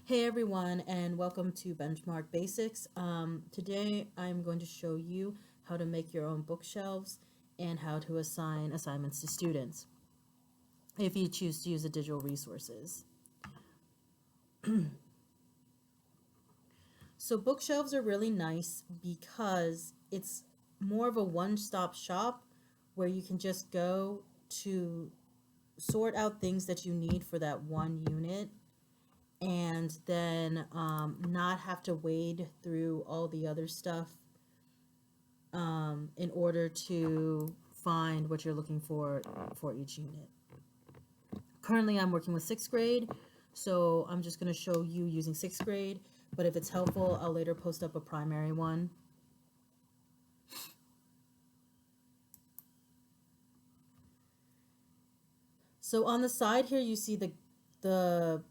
Hey everyone, and welcome to Benchmark Basics. Today I'm going to show you how to make your own bookshelves and how to assign assignments to students if you choose to use the digital resources. So bookshelves are really nice because it's more of a one-stop shop where you can just go to sort out things that you need for that one unit and then not have to wade through all the other stuff in order to find what you're looking for each unit. Currently, I'm working with sixth grade, so I'm just going to show you using sixth grade, but if it's helpful, I'll later post up a primary one. So on the side here, you see the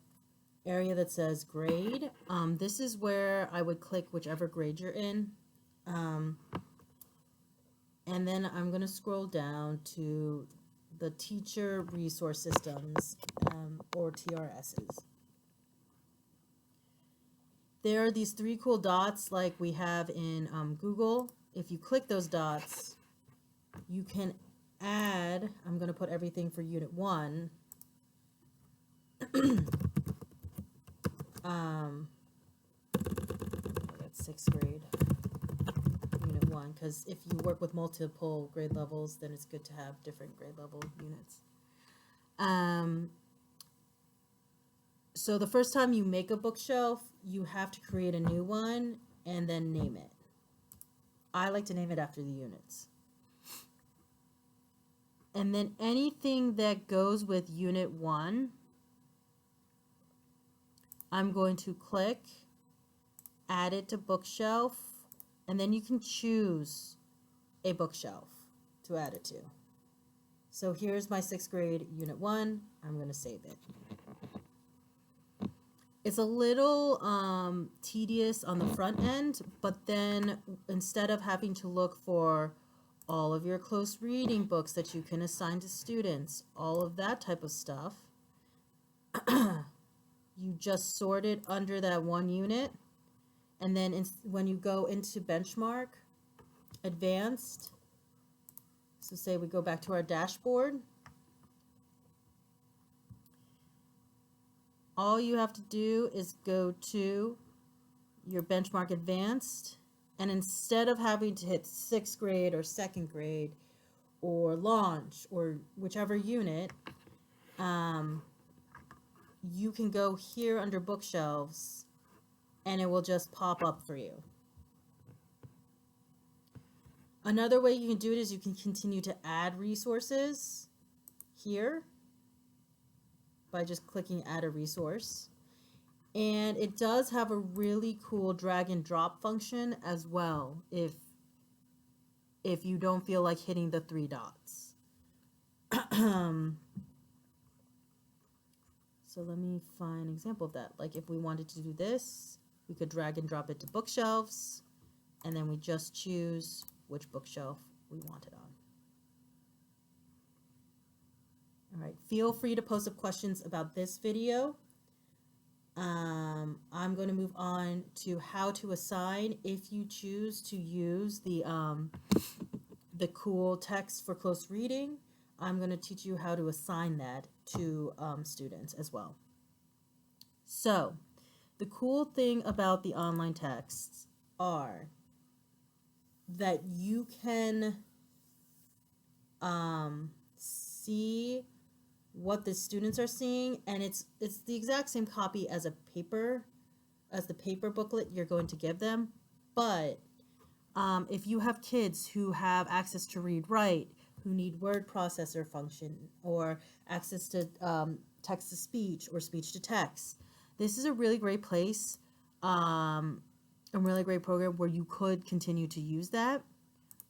area that says grade. This is where I would click whichever grade you're in. And then I'm going to scroll down to the teacher resource systems, or TRSs. There are these three cool dots like we have in Google. If you click those dots, you can add, I'm going to put everything for Unit 1. That's 6th grade, Unit 1, because if you work with multiple grade levels, then it's good to have different grade level units. So the first time you make a bookshelf, you have to create a new one and then name it. I like to name it after the units. And then anything that goes with Unit 1, I'm going to click, add it to bookshelf, and then you can choose a bookshelf to add it to. So here's my 6th grade Unit 1. I'm going to save it. It's a little tedious on the front end, but then instead of having to look for all of your close reading books that you can assign to students, all of that type of stuff, you just sort it under that one unit. And then when you go into Benchmark, Advanced, so say we go back to our dashboard, all you have to do is go to your Benchmark Advanced, and instead of having to hit 6th grade or 2nd grade or launch or whichever unit, you can go here under bookshelves and it will just pop up for you. Another way you can do it is you can continue to add resources here by just clicking add a resource. And it does have a really cool drag and drop function as well if you don't feel like hitting the 3 dots. So let me find an example of that. Like if we wanted to do this, we could drag and drop it to bookshelves, and then we just choose which bookshelf we want it on. All right, feel free to post up questions about this video. I'm going to move on to how to assign if you choose to use the cool text for close reading. I'm going to teach you how to assign that to students as well. So the cool thing about the online texts are that you can see what the students are seeing, and it's the exact same copy as the paper booklet you're going to give them. But if you have kids who have access to read write, who need word processor function or access to text to speech or speech to text, this is a really great place, a really great program where you could continue to use that.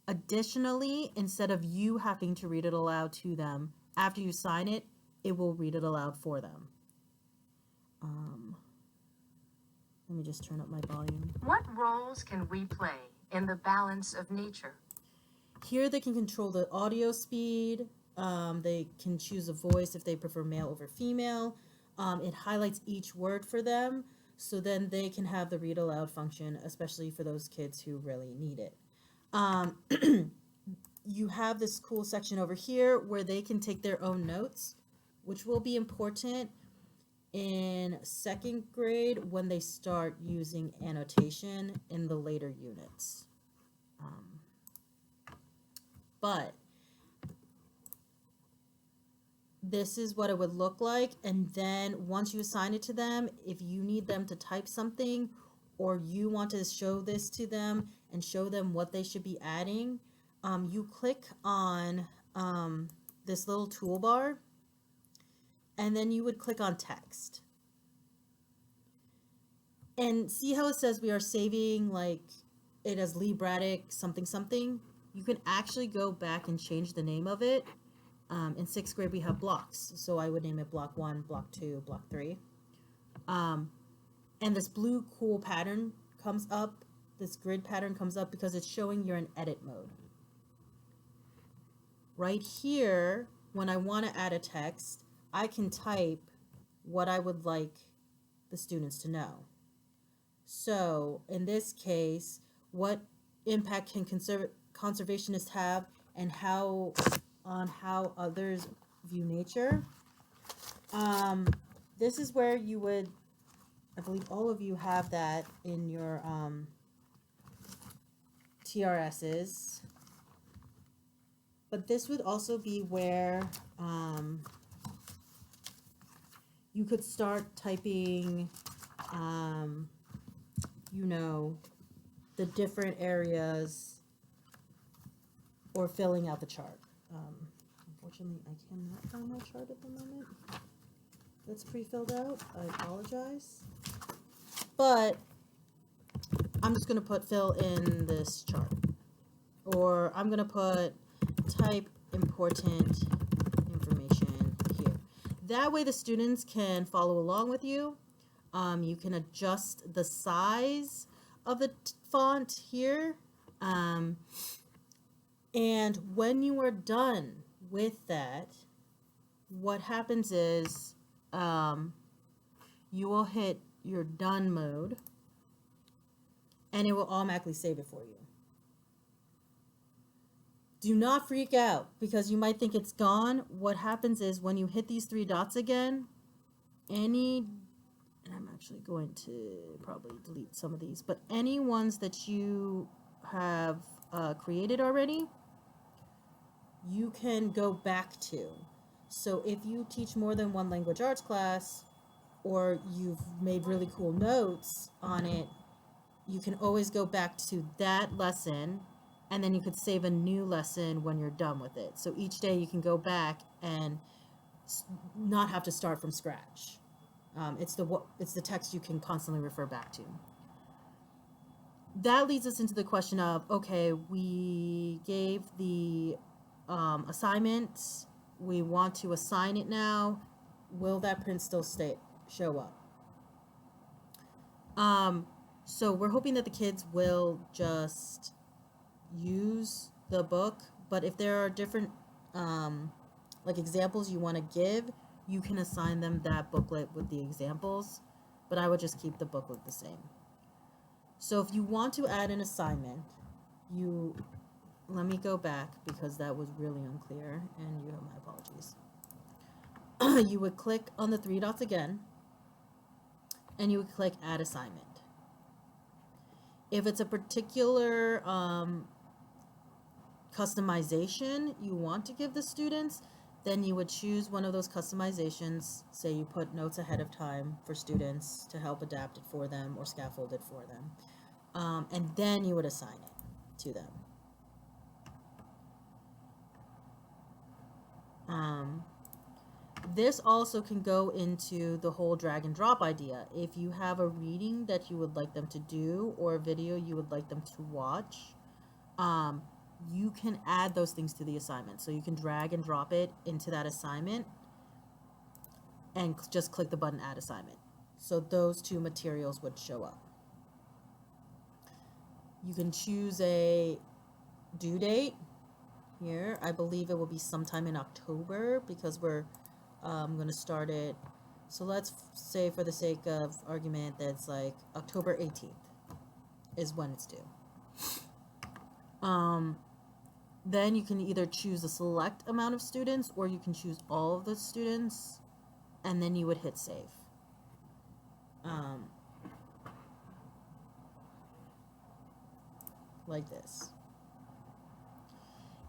Additionally, instead of you having to read it aloud to them, after you sign it, it will read it aloud for them. Let me just turn up my volume. What roles can we play in the balance of nature? Here they can control the audio speed. They can choose a voice if they prefer male over female. It highlights each word for them. so then they can have the read aloud function, especially for those kids who really need it. Um, you have this cool section over here where they can take their own notes, which will be important in second grade when they start using annotation in the later units. But this is what it would look like, and then once you assign it to them, if you need them to type something or you want to show this to them and show them what they should be adding, you click on this little toolbar, and then you would click on text. And see how it says we are saving like it as Lee Braddock something something? You can actually go back and change the name of it. In sixth grade we have blocks, so I would name it block 1, block 2, block 3. And this blue cool pattern comes up, this grid pattern comes up because it's showing you're in edit mode. Right here, when I want to add a text, I can type what I would like the students to know. So in this case, what impact can conservationists have, and how others view nature. This is where you would, I believe all of you have that in your TRSs. But this would also be where you could start typing, you know, the different areas or filling out the chart. Unfortunately, I cannot find my chart at the moment. That's pre-filled out. I apologize. But I'm just going to put fill in this chart. Or I'm going to put type important information here. That way the students can follow along with you. You can adjust the size of the font here. And when you are done with that, what happens is you will hit your done mode and it will automatically save it for you. Do not freak out because you might think it's gone. What happens is when you hit these 3 dots again, and I'm actually going to probably delete some of these, but any ones that you have created already, you can go back to. So if you teach more than one language arts class, or you've made really cool notes on it, you can always go back to that lesson, and then you could save a new lesson when you're done with it. So each day you can go back and not have to start from scratch. It's the text you can constantly refer back to. That leads us into the question of, okay, we gave the assignment, we want to assign it now. Will that print still show up? So we're hoping that the kids will just use the book, but if there are different like examples you want to give, you can assign them that booklet with the examples, but I would just keep the booklet the same. So if you want to add an assignment, let me go back because that was really unclear, and you have my apologies. You would click on the 3 dots again, and you would click add assignment. If it's a particular customization you want to give the students, then you would choose one of those customizations. Say you put notes ahead of time for students to help adapt it for them or scaffold it for them. And then you would assign it to them. This also can go into the whole drag and drop idea. If you have a reading that you would like them to do or a video you would like them to watch, you can add those things to the assignment. So you can drag and drop it into that assignment and just click the button add assignment. So those 2 materials would show up. You can choose a due date here. I believe it will be sometime in October because we're going to start it So let's say, for the sake of argument, that's like October 18th is when it's due. Then you can either choose a select amount of students, or you can choose all of the students, and then you would hit save. Like this.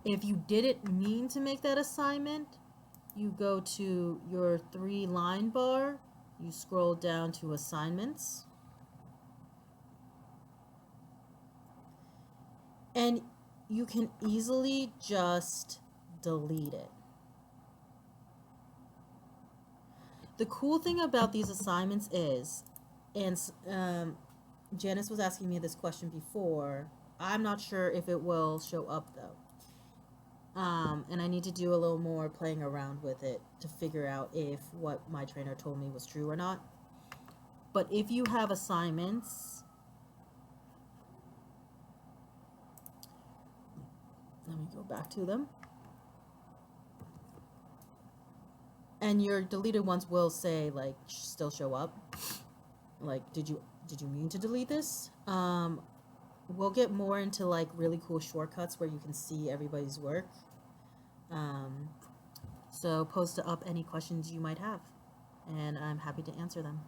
If you didn't mean to make that assignment, you go to your 3-line bar, you scroll down to assignments, and you can easily just delete it. The cool thing about these assignments is, and Janice was asking me this question before, I'm not sure if it will show up though. And I need to do a little more playing around with it to figure out if what my trainer told me was true or not. But if you have assignments, let me go back to them. And your deleted ones will say, like, still show up. Like, did you mean to delete this? We'll get more into like really cool shortcuts where you can see everybody's work. So post up any questions you might have, and I'm happy to answer them.